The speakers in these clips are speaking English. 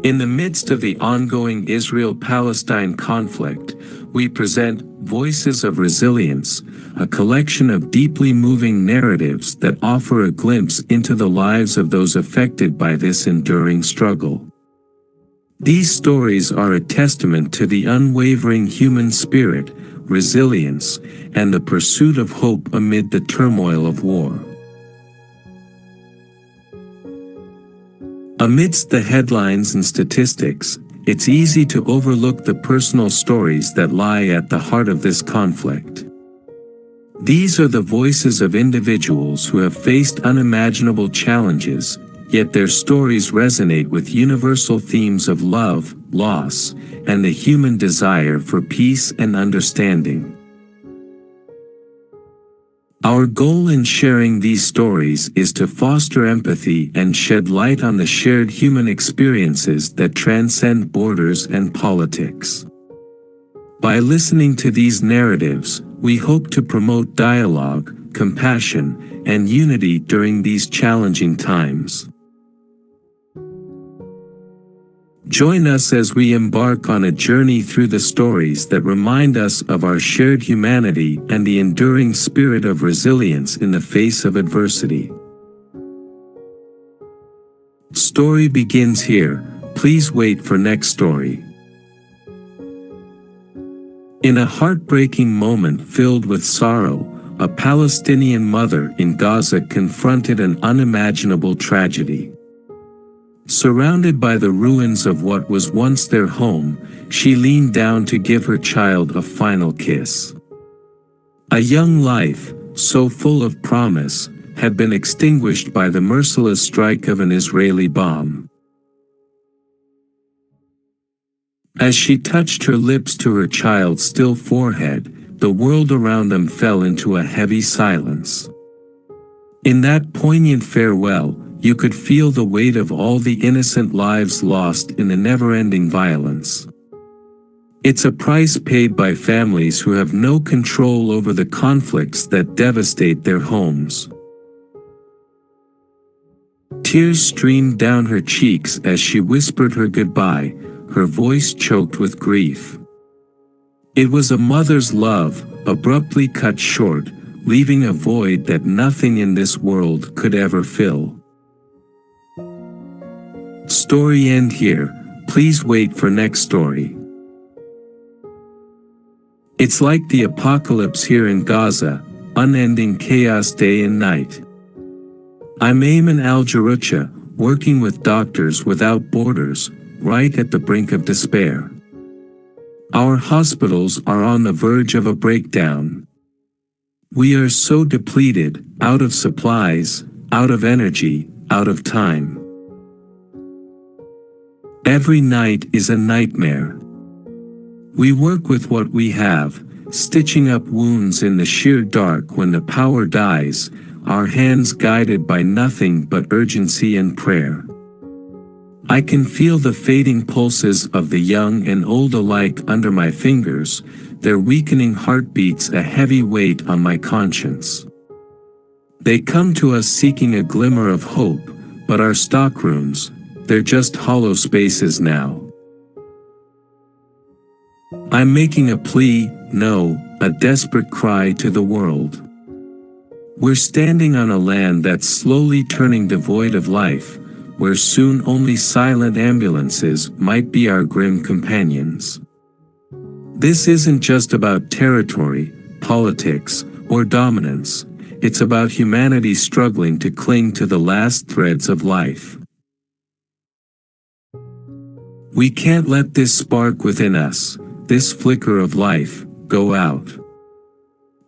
In the midst of the ongoing Israel-Palestine conflict, we present Voices of Resilience, a collection of deeply moving narratives that offer a glimpse into the lives of those affected by this enduring struggle. These stories are a testament to the unwavering human spirit, resilience, and the pursuit of hope amid the turmoil of war. Amidst the headlines and statistics, it's easy to overlook the personal stories that lie at the heart of this conflict. These are the voices of individuals who have faced unimaginable challenges, yet their stories resonate with universal themes of love, loss, and the human desire for peace and understanding. Our goal in sharing these stories is to foster empathy and shed light on the shared human experiences that transcend borders and politics. By listening to these narratives, we hope to promote dialogue, compassion, and unity during these challenging times. Join us as we embark on a journey through the stories that remind us of our shared humanity and the enduring spirit of resilience in the face of adversity. Story begins here. Please wait for next story. In a heartbreaking moment filled with sorrow, a Palestinian mother in Gaza confronted an unimaginable tragedy. Surrounded by the ruins of what was once their home, she leaned down to give her child a final kiss. A young life, so full of promise, had been extinguished by the merciless strike of an Israeli bomb. As she touched her lips to her child's still forehead, the world around them fell into a heavy silence. In that poignant farewell, you could feel the weight of all the innocent lives lost in the never-ending violence. It's a price paid by families who have no control over the conflicts that devastate their homes. Tears streamed down her cheeks as she whispered her goodbye, her voice choked with grief. It was a mother's love, abruptly cut short, leaving a void that nothing in this world could ever fill. Story end here. Please wait for next story. It's like the apocalypse here in Gaza, unending chaos day and night. I'm Ayman Al-Jarucha, working with Doctors Without Borders, right at the brink of despair. Our hospitals are on the verge of a breakdown. We are so depleted, out of supplies, out of energy, out of time. Every night is a nightmare. We work with what we have, stitching up wounds in the sheer dark when the power dies, our hands guided by nothing but urgency and prayer. I can feel the fading pulses of the young and old alike under my fingers, their weakening heartbeats a heavy weight on my conscience. They come to us seeking a glimmer of hope, but our stockrooms, they're just hollow spaces now. I'm making a plea, no, a desperate cry to the world. We're standing on a land that's slowly turning devoid of life, where soon only silent ambulances might be our grim companions. This isn't just about territory, politics, or dominance. It's about humanity struggling to cling to the last threads of life. We can't let this spark within us, this flicker of life, go out.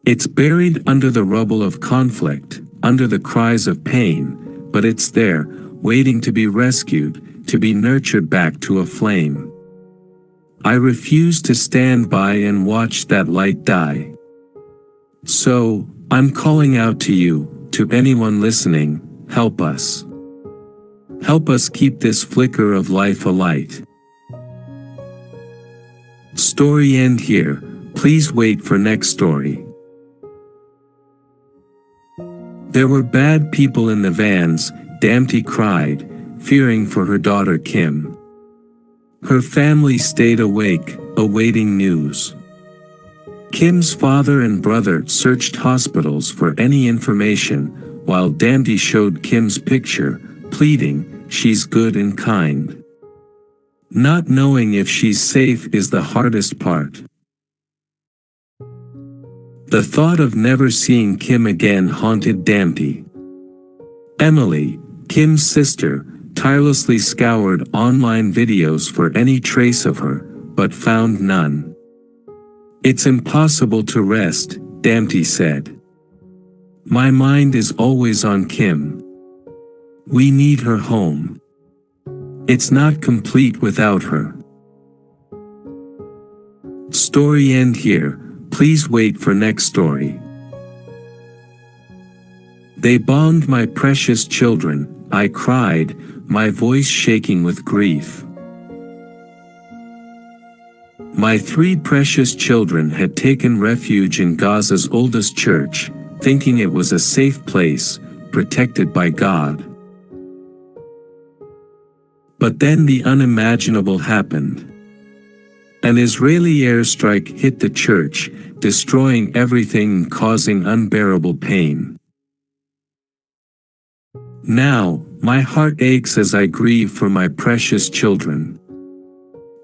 It's buried under the rubble of conflict, under the cries of pain, but it's there, waiting to be rescued, to be nurtured back to a flame. I refuse to stand by and watch that light die. So, I'm calling out to you, to anyone listening, help us. Help us keep this flicker of life alight. Story end here. Please wait for next story. There were bad people in the vans, Damty cried, fearing for her daughter Kim. Her family stayed awake, awaiting news. Kim's father and brother searched hospitals for any information, while Dante showed Kim's picture, pleading, "She's good and kind." Not knowing if she's safe is the hardest part. The thought of never seeing Kim again haunted Dante. Emily, Kim's sister, tirelessly scoured online videos for any trace of her, but found none. "It's impossible to rest," Dante said. "My mind is always on Kim. We need her home. It's not complete without her." Story end here, please wait for next story. "They bombed my precious children," I cried, my voice shaking with grief. My 3 precious children had taken refuge in Gaza's oldest church, thinking it was a safe place, protected by God. But then the unimaginable happened. An Israeli airstrike hit the church, destroying everything and causing unbearable pain. Now, my heart aches as I grieve for my precious children.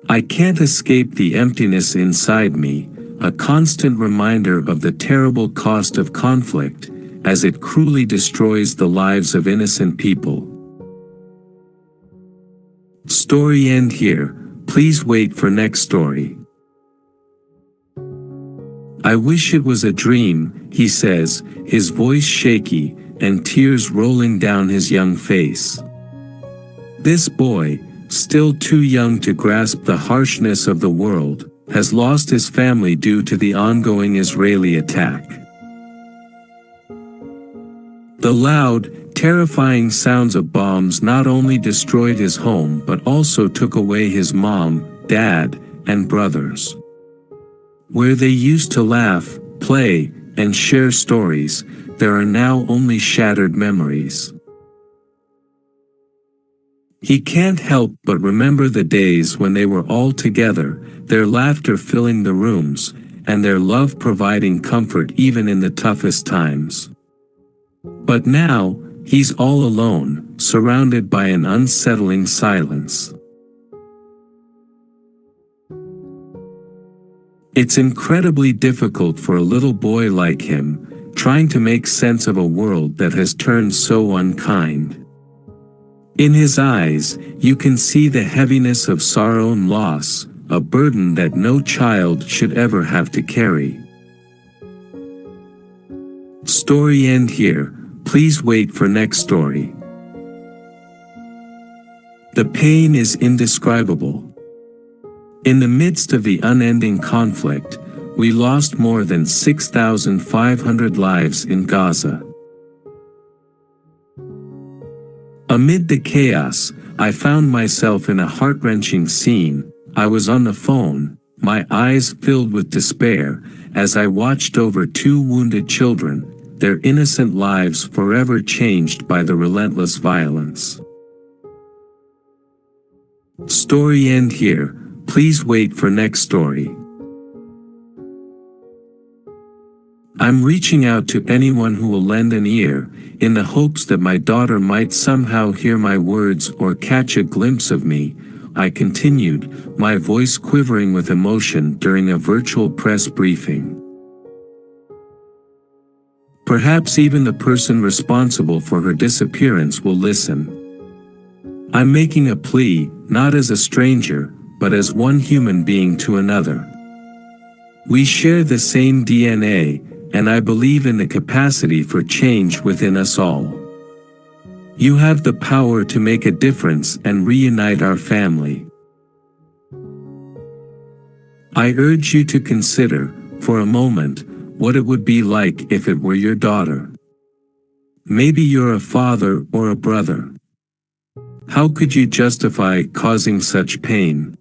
I can't escape the emptiness inside me, a constant reminder of the terrible cost of conflict, as it cruelly destroys the lives of innocent people. Story end here, please wait for next story. "I wish it was a dream," he says, his voice shaky, and tears rolling down his young face. This boy, still too young to grasp the harshness of the world, has lost his family due to the ongoing Israeli attack. The loud, terrifying sounds of bombs not only destroyed his home but also took away his mom, dad, and brothers. Where they used to laugh, play, and share stories, there are now only shattered memories. He can't help but remember the days when they were all together, their laughter filling the rooms, and their love providing comfort even in the toughest times. But now, he's all alone, surrounded by an unsettling silence. It's incredibly difficult for a little boy like him, trying to make sense of a world that has turned so unkind. In his eyes, you can see the heaviness of sorrow and loss, a burden that no child should ever have to carry. Story end here, please wait for next story. The pain is indescribable. In the midst of the unending conflict, we lost more than 6,500 lives in Gaza. Amid the chaos, I found myself in a heart-wrenching scene. I was on the phone, my eyes filled with despair, as I watched over 2 wounded children, their innocent lives forever changed by the relentless violence. Story end here, please wait for next story. I'm reaching out to anyone who will lend an ear, in the hopes that my daughter might somehow hear my words or catch a glimpse of me, I continued, my voice quivering with emotion during a virtual press briefing. Perhaps even the person responsible for her disappearance will listen. I'm making a plea, not as a stranger, but as one human being to another. We share the same DNA, and I believe in the capacity for change within us all. You have the power to make a difference and reunite our family. I urge you to consider, for a moment, what it would be like if it were your daughter. Maybe you're a father or a brother. How could you justify causing such pain?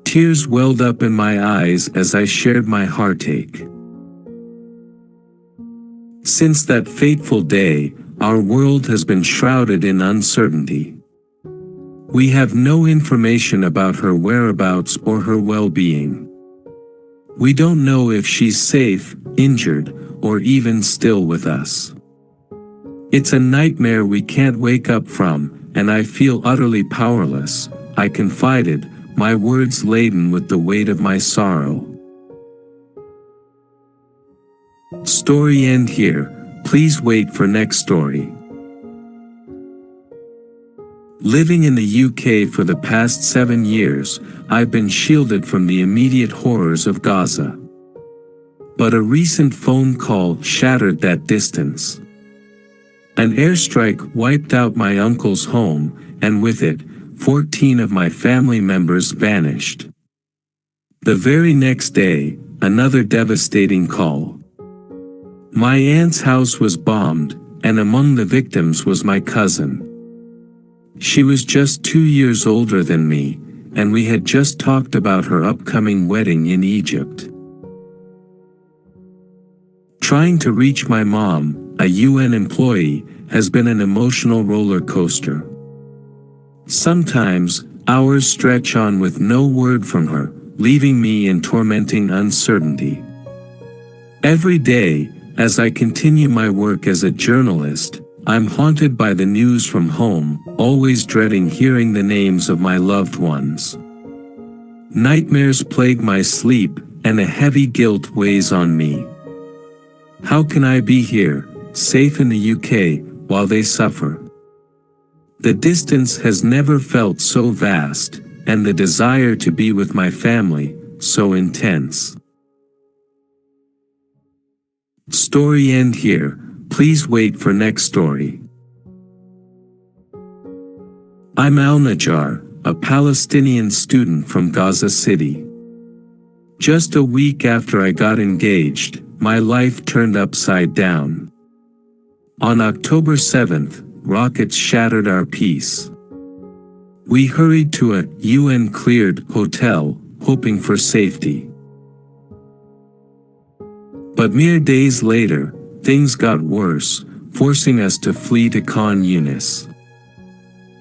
Tears welled up in my eyes as I shared my heartache. Since that fateful day, our world has been shrouded in uncertainty. We have no information about her whereabouts or her well-being. We don't know if she's safe, injured, or even still with us. It's a nightmare we can't wake up from, and I feel utterly powerless," I confided, my words laden with the weight of my sorrow. Story end here. Please wait for next story. Living in the UK for the past 7 years, I've been shielded from the immediate horrors of Gaza. But a recent phone call shattered that distance. An airstrike wiped out my uncle's home, and with it, 14 of my family members vanished. The very next day, another devastating call. My aunt's house was bombed, and among the victims was my cousin. She was just 2 years older than me, and we had just talked about her upcoming wedding in Egypt. Trying to reach my mom, a UN employee, has been an emotional roller coaster. Sometimes, hours stretch on with no word from her, leaving me in tormenting uncertainty. Every day, as I continue my work as a journalist, I'm haunted by the news from home, always dreading hearing the names of my loved ones. Nightmares plague my sleep, and a heavy guilt weighs on me. How can I be here, safe in the UK, while they suffer? The distance has never felt so vast, and the desire to be with my family, so intense. Story end here. Please wait for next story. I'm Al-Najjar, a Palestinian student from Gaza City. Just a week after I got engaged, my life turned upside down. On October 7th, rockets shattered our peace. We hurried to a UN-cleared hotel, hoping for safety. But mere days later, things got worse, forcing us to flee to Khan Yunis.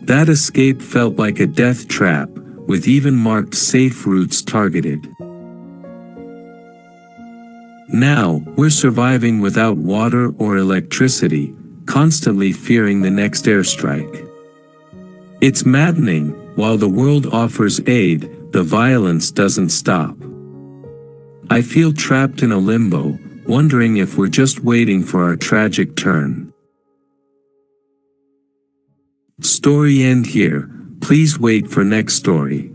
That escape felt like a death trap, with even marked safe routes targeted. Now, we're surviving without water or electricity, constantly fearing the next airstrike. It's maddening, while the world offers aid, the violence doesn't stop. I feel trapped in a limbo, wondering if we're just waiting for our tragic turn. Story end here. Please wait for next story.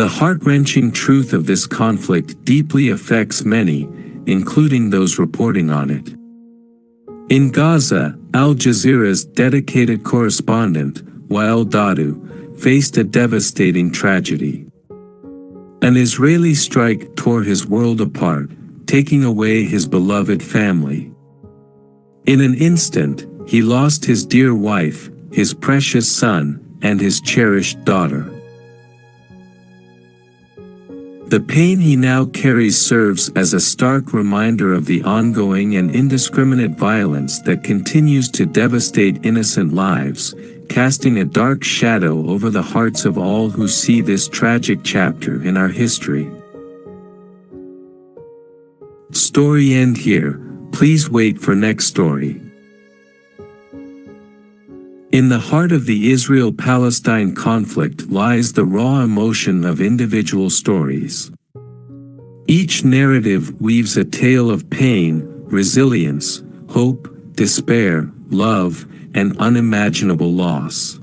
The heart-wrenching truth of this conflict deeply affects many, including those reporting on it. In Gaza, Al Jazeera's dedicated correspondent, Wael Dadu, faced a devastating tragedy. An Israeli strike tore his world apart, taking away his beloved family. In an instant, he lost his dear wife, his precious son, and his cherished daughter. The pain he now carries serves as a stark reminder of the ongoing and indiscriminate violence that continues to devastate innocent lives, casting a dark shadow over the hearts of all who see this tragic chapter in our history. Story end here. Please wait for next story. In the heart of the Israel-Palestine conflict lies the raw emotion of individual stories. Each narrative weaves a tale of pain, resilience, hope, despair, love, and unimaginable loss.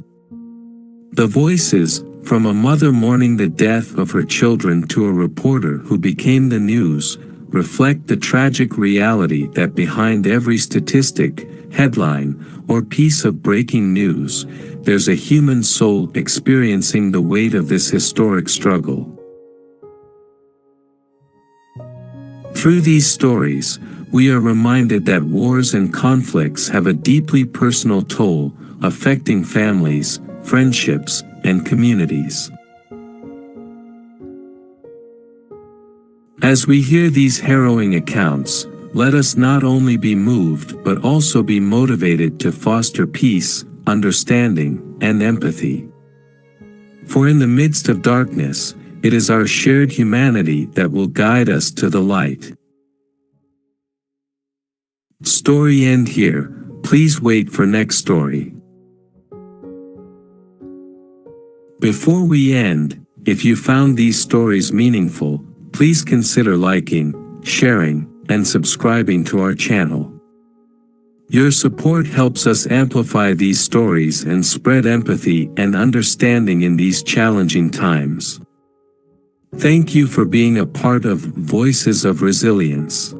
The voices, from a mother mourning the death of her children to a reporter who became the news, reflect the tragic reality that behind every statistic, headline, or piece of breaking news, there's a human soul experiencing the weight of this historic struggle. Through these stories, we are reminded that wars and conflicts have a deeply personal toll, affecting families, friendships, and communities. As we hear these harrowing accounts, let us not only be moved but also be motivated to foster peace, understanding, and empathy. For in the midst of darkness, it is our shared humanity that will guide us to the light. Story end here. Please wait for next story. Before we end, if you found these stories meaningful, please consider liking, sharing, and subscribing to our channel. Your support helps us amplify these stories and spread empathy and understanding in these challenging times. Thank you for being a part of Voices of Resilience.